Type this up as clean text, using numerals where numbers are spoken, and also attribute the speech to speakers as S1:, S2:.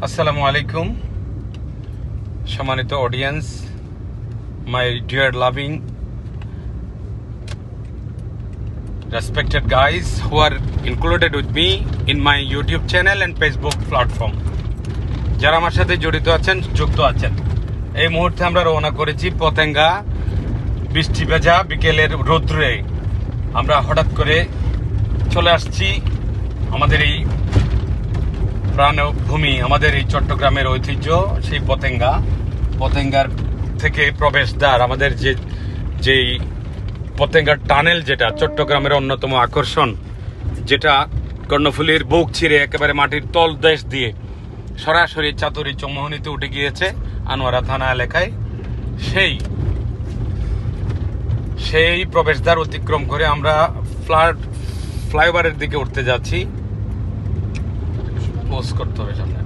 S1: আসসালামু আলাইকুম সম্মানিত audience, my dear loving respected guys who are included with me in my YouTube channel and Facebook platform, যারা আমার সাথে জড়িত আছেন, যুক্ত আছেন। এই মুহূর্তে আমরা রওনা করেছি পতেঙ্গা। বৃষ্টি ভেজা বিকেলের রৌদ্রে আমরা হঠাৎ করে চলে আসছি আমাদের এই প্রাণভূমি, আমাদের এই চট্টগ্রামের ঐতিহ্য সেই পতেঙ্গার থেকে প্রবেশদ্বার, আমাদের যেই পতেঙ্গার টানেল, যেটা চট্টগ্রামের অন্যতম আকর্ষণ, যেটা কর্ণফুলীর বুক ছিঁড়ে একেবারে মাটির তল দেশ দিয়ে সরাসরি চাতুরী চৌমোহনীতে উঠে গিয়েছে আনোয়ারা থানা এলাকায়। সেই প্রবেশদ্বার অতিক্রম করে আমরা ফ্লাইওভারের দিকে উঠতে যাচ্ছি। পোস্ট করতে হবে সামনে।